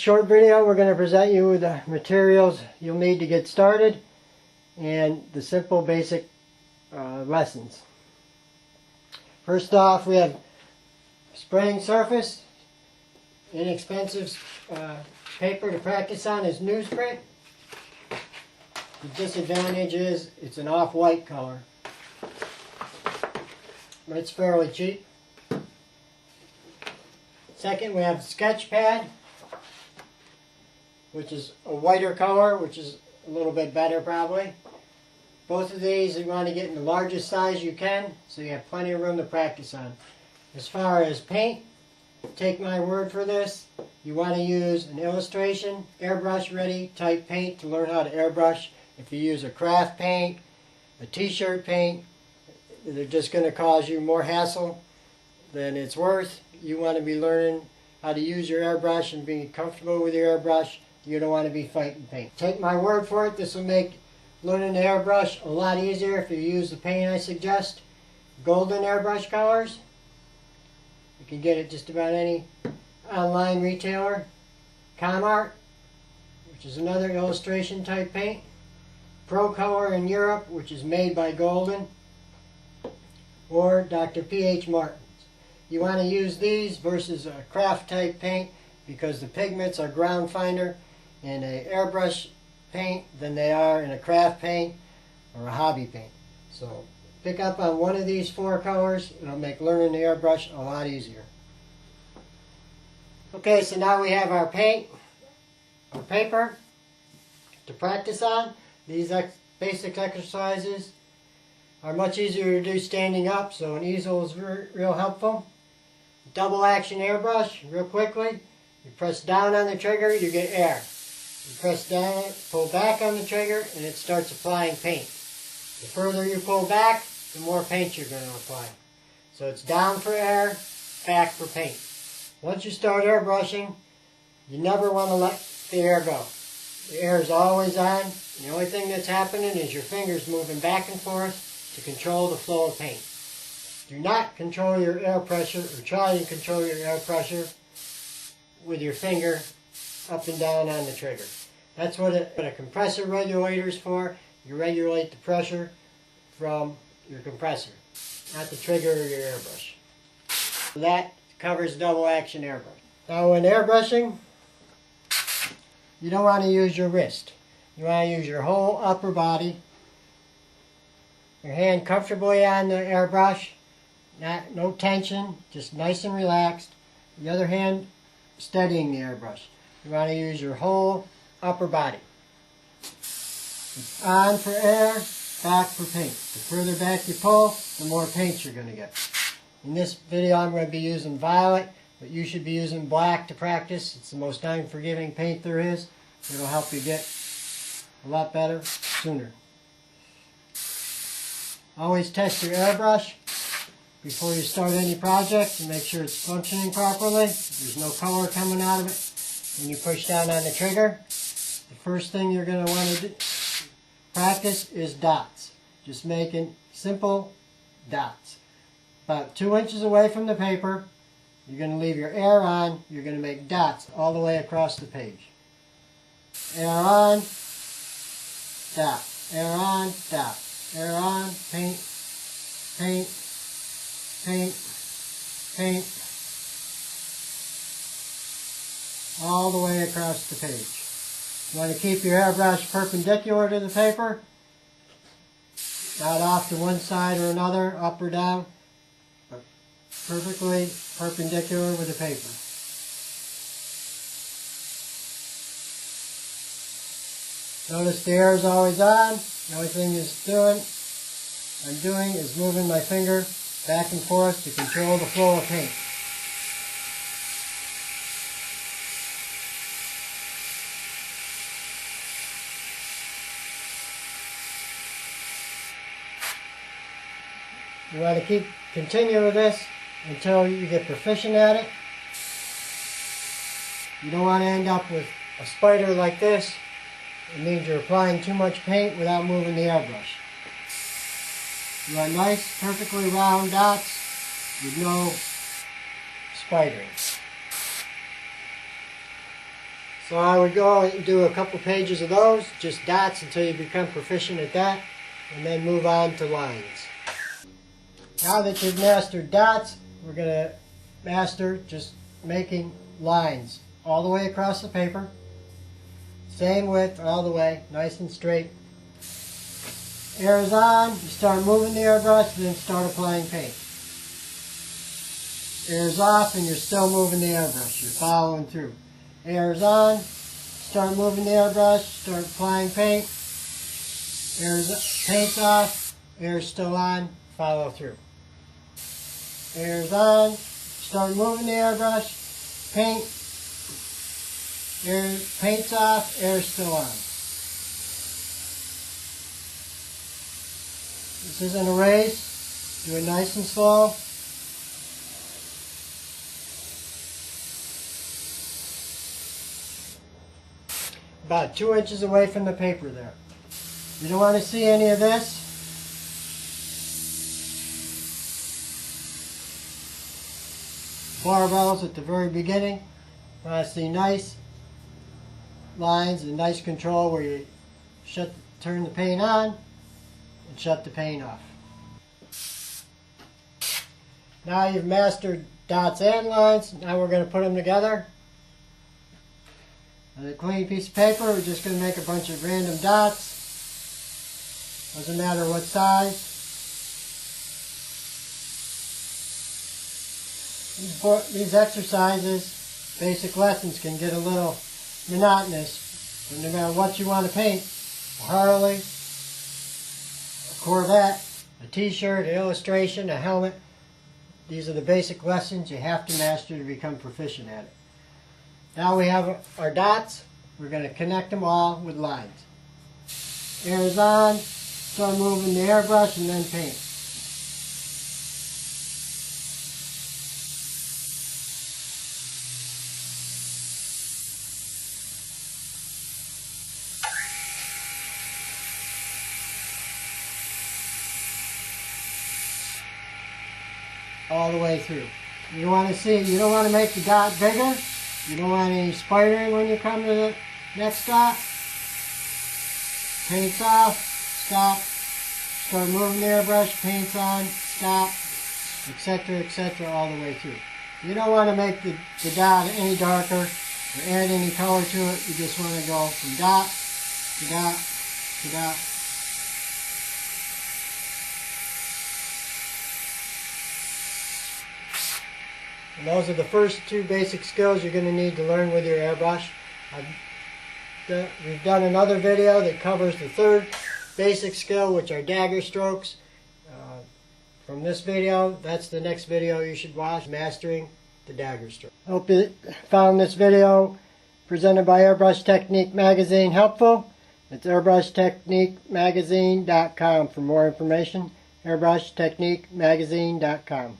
Short video, we're going to present you with the materials you'll need to get started and the simple basic lessons. First off, we have spraying surface. Inexpensive paper to practice on is newsprint. The disadvantage is it's an off-white color, but it's fairly cheap. Second, we have sketch pad, which is a whiter color, which is a little bit better probably. Both of these you want to get in the largest size you can, so you have plenty of room to practice on. As far as paint, take my word for this, you want to use an illustration, airbrush ready type paint to learn how to airbrush. If you use a craft paint, a t-shirt paint, they're just going to cause you more hassle than it's worth. You want to be learning how to use your airbrush and be comfortable with your airbrush. You don't want to be fighting paint. Take my word for it, this will make learning the airbrush a lot easier if you use the paint I suggest. Golden Airbrush Colors. You can get it just about any online retailer. Comart, which is another illustration type paint. Pro Color in Europe, which is made by Golden. Or Dr. P.H. Martin's. You want to use these versus a craft type paint because the pigments are ground finer in an airbrush paint than they are in a craft paint or a hobby paint. So pick up on one of these four colors. It'll make learning the airbrush a lot easier. Okay, so now we have our paint, our paper to practice on. These basic exercises are much easier to do standing up, so an easel is real helpful. Double action airbrush, real quickly. You press down on the trigger, you get air. You press down, pull back on the trigger, and it starts applying paint. The further you pull back, the more paint you're going to apply. So it's down for air, back for paint. Once you start airbrushing, you never want to let the air go. The air is always on. The only thing that's happening is your fingers moving back and forth to control the flow of paint. Do not control your air pressure, or try to control your air pressure with your finger up and down on the trigger. That's what a compressor regulator is for. You regulate the pressure from your compressor, not the trigger or your airbrush. That covers double action airbrush. Now when airbrushing, you don't want to use your wrist. You want to use your whole upper body. Your hand comfortably on the airbrush. No tension, just nice and relaxed. The other hand steadying the airbrush. You want to use your whole upper body. It's on for air, back for paint. The further back you pull, the more paint you're going to get. In this video I'm going to be using violet, but you should be using black to practice. It's the most unforgiving paint there is. It'll help you get a lot better sooner. Always test your airbrush before you start any project to make sure it's functioning properly. There's no color coming out of it when you push down on the trigger. The first thing you're going to want to practice is dots. Just making simple dots. About 2 inches away from the paper, you're going to leave your air on. You're going to make dots all the way across the page. Air on, dot. Air on, dot. Air on, paint, paint, paint, paint, all the way across the page. You want to keep your airbrush perpendicular to the paper, not off to one side or another, up or down, but perfectly perpendicular with the paper. Notice the air is always on. The only thing I'm doing is moving my finger back and forth to control the flow of paint. You want to continue with this until you get proficient at it. You don't want to end up with a spider like this. It means you're applying too much paint without moving the airbrush. You want nice, perfectly round dots with no spidering. So I would go and do a couple pages of those, just dots until you become proficient at that, and then move on to lines. Now that you've mastered dots, we're going to master just making lines all the way across the paper. Same width all the way, nice and straight. Air is on, you start moving the airbrush, then start applying paint. Air is off and you're still moving the airbrush, you're following through. Air is on, start moving the airbrush, start applying paint. Paint's off, air is still on, follow through. Air is on, start moving the airbrush, paint. Paint's off, air is still on. This isn't a race, do it nice and slow. About 2 inches away from the paper there. You don't want to see any of this. Barbells at the very beginning. You want to see nice lines and nice control where you turn the paint on and shut the paint off. Now you've mastered dots and lines. Now we're going to put them together. On a clean piece of paper, we're just going to make a bunch of random dots. Doesn't matter what size. These exercises, basic lessons, can get a little monotonous. But no matter what you want to paint, a Harley, a Corvette, a t-shirt, an illustration, a helmet, these are the basic lessons you have to master to become proficient at it. Now we have our dots. We're going to connect them all with lines. Air is on. Start moving the airbrush and then paint. All the way through. You don't want to make the dot bigger. You don't want any spidering when you come to the next dot. Paint's off, stop, start moving the airbrush, paint's on, stop, etc., all the way through. You don't want to make the dot any darker or add any color to it. You just want to go from dot to dot to dot. And those are the first 2 basic skills you're going to need to learn with your airbrush. We've done another video that covers the 3rd basic skill, which are dagger strokes. From this video, that's the next video you should watch, mastering the dagger stroke. I hope you found this video presented by Airbrush Technique Magazine helpful. It's airbrushTechniqueMagazine.com for more information. airbrushTechniqueMagazine.com.